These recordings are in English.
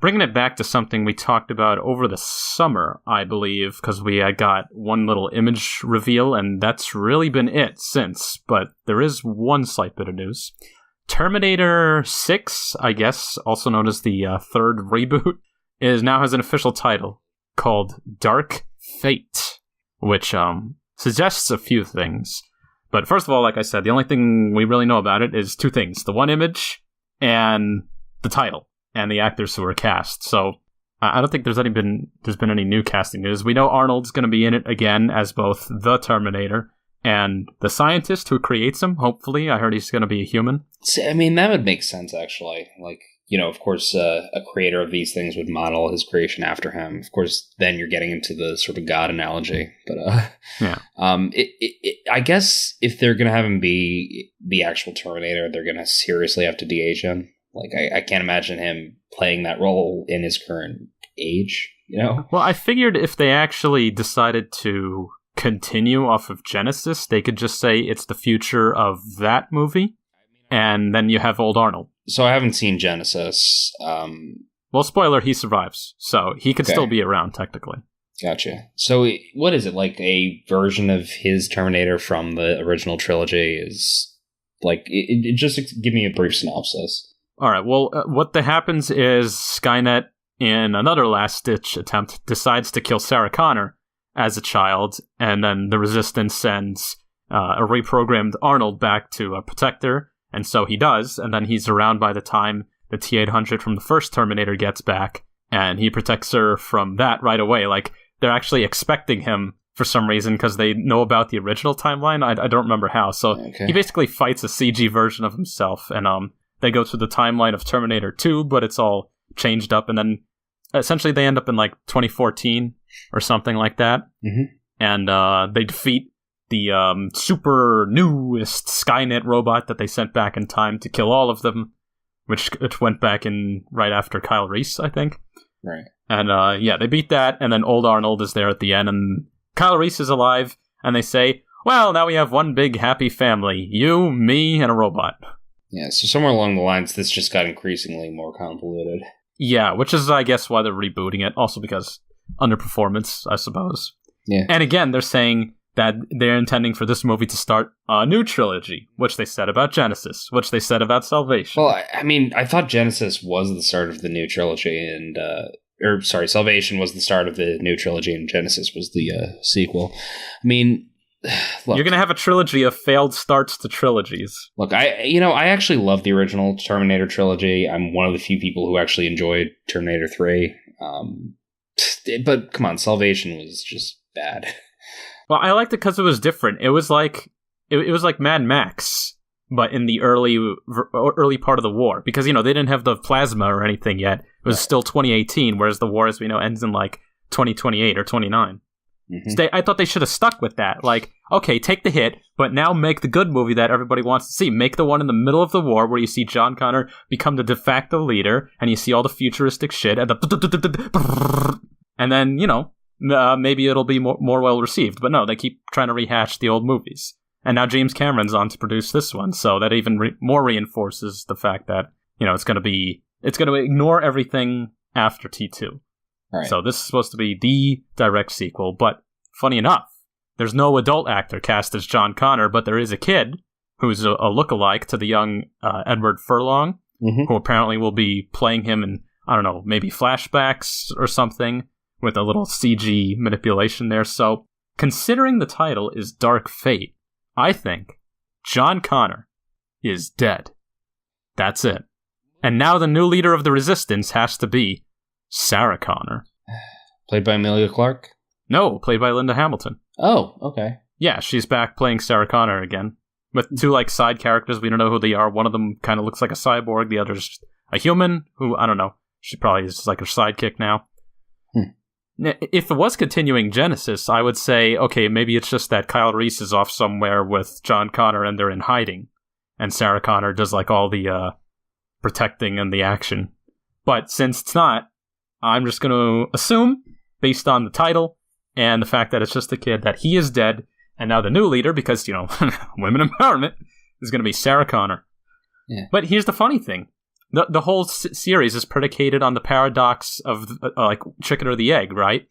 Bringing it back to something we talked about over the summer, I believe, because we got one little image reveal, and that's really been it since. But there is one slight bit of news. Terminator 6, I guess, also known as the third reboot, now has an official title called Dark Fate, which suggests a few things. But first of all, like I said, the only thing we really know about it is two things. The one image and the title. And the actors who were cast. So I don't think there's been any new casting news. We know Arnold's going to be in it again as both the Terminator and the scientist who creates him. Hopefully, I heard he's going to be a human. I mean, that would make sense, actually. Like, you know, of course, a creator of these things would model his creation after him. Of course, then you're getting into the sort of God analogy. But yeah, I guess if they're going to have him be the actual Terminator, they're going to seriously have to de-age him. Like, I can't imagine him playing that role in his current age, you know? Well, I figured if they actually decided to continue off of Genesis, they could just say it's the future of that movie, and then you have old Arnold. So I haven't seen Genesis. Well, spoiler, he survives, so he could still be around, technically. Gotcha. So what is it, like a version of his Terminator from the original trilogy is... Like, it just give me a brief synopsis. All right, well, what happens is Skynet, in another last-ditch attempt, decides to kill Sarah Connor as a child, and then the Resistance sends a reprogrammed Arnold back to protect her, and so he does, and then he's around by the time the T-800 from the first Terminator gets back, and he protects her from that right away. Like, they're actually expecting him for some reason, because they know about the original timeline. I don't remember how, so he basically fights a CG version of himself, and they go through the timeline of Terminator 2, but it's all changed up, and then essentially they end up in, like, 2014 or something like that, and they defeat the super newest Skynet robot that they sent back in time to kill all of them, which went back in right after Kyle Reese, I think. Right. And, they beat that, and then old Arnold is there at the end, and Kyle Reese is alive, and they say, well, now we have one big happy family. You, me, and a robot. Yeah, so somewhere along the lines, this just got increasingly more convoluted. Yeah, which is, I guess, why they're rebooting it. Also because underperformance, I suppose. Yeah. And again, they're saying that they're intending for this movie to start a new trilogy, which they said about Genesis, which they said about Salvation. Well, I mean, I thought Genesis was the start of the new trilogy, and... Salvation was the start of the new trilogy, and Genesis was the sequel. I mean... Look, you're going to have a trilogy of failed starts to trilogies. Look, I actually love the original Terminator trilogy. I'm one of the few people who actually enjoyed Terminator 3. But come on, Salvation was just bad. Well, I liked it because it was different. It was like it was like Mad Max, but in the early part of the war. Because, they didn't have the plasma or anything yet. It was still 2018, whereas the war, as we know, ends in like 2028 or 29. So I thought they should have stuck with that. Like, okay, take the hit, but now make the good movie that everybody wants to see. Make the one in the middle of the war where you see John Connor become the de facto leader, and you see all the futuristic shit, and and then, maybe it'll be more well received. But no, they keep trying to rehash the old movies. And now James Cameron's on to produce this one, so that even more reinforces the fact that, it's going to ignore everything after T2. Right. So this is supposed to be the direct sequel, but funny enough, there's no adult actor cast as John Connor, but there is a kid who's a lookalike to the young Edward Furlong, who apparently will be playing him in, I don't know, maybe flashbacks or something with a little CG manipulation there. So considering the title is Dark Fate, I think John Connor is dead. That's it. And now the new leader of the Resistance has to be Sarah Connor. Played by Emilia Clarke? No, played by Linda Hamilton. Oh, okay. Yeah, she's back playing Sarah Connor again. With two, side characters. We don't know who they are. One of them kind of looks like a cyborg. The other's a human who, I don't know. She probably is like her sidekick now. If it was continuing Genesis, I would say, okay, maybe it's just that Kyle Reese is off somewhere with John Connor and they're in hiding. And Sarah Connor does, all the protecting and the action. But since it's not, I'm just going to assume, based on the title and the fact that it's just a kid, that he is dead, and now the new leader, because, women empowerment, is going to be Sarah Connor. Yeah. But here's the funny thing. The whole series is predicated on the paradox of, like, chicken or the egg, right?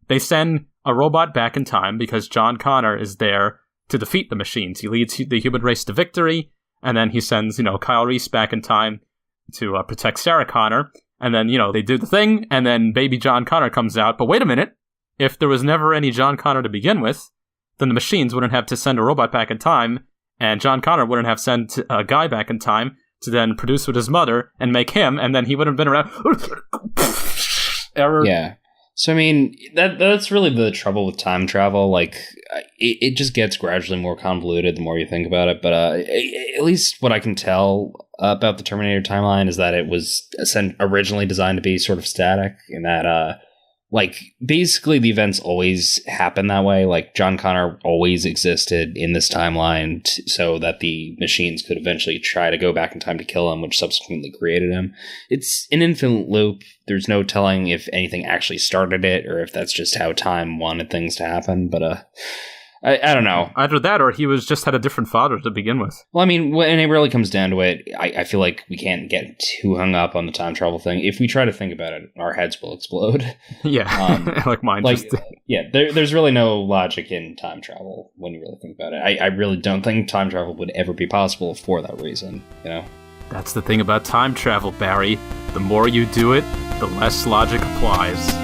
They send a robot back in time because John Connor is there to defeat the machines. He leads the human race to victory, and then he sends, Kyle Reese back in time to protect Sarah Connor. And then, they do the thing, and then baby John Connor comes out. But wait a minute. If there was never any John Connor to begin with, then the machines wouldn't have to send a robot back in time, and John Connor wouldn't have sent a guy back in time to then produce with his mother and make him, and then he wouldn't have been around. Error. Yeah. So, I mean, that's really the trouble with time travel. Like, it just gets gradually more convoluted the more you think about it. But at least what I can tell about the Terminator timeline is that it was originally designed to be sort of static, in that, basically the events always happen that way. Like, John Connor always existed in this timeline so that the machines could eventually try to go back in time to kill him, which subsequently created him. It's an infinite loop. There's no telling if anything actually started it or if that's just how time wanted things to happen. But I don't know. Either that or he just had a different father to begin with. Well, I mean, when it really comes down to it, I feel like we can't get too hung up on the time travel thing. If we try to think about it, our heads will explode. Yeah, like mine just did. Yeah, there's really no logic in time travel when you really think about it. I really don't think time travel would ever be possible for that reason, That's the thing about time travel, Barry. The more you do it, the less logic applies.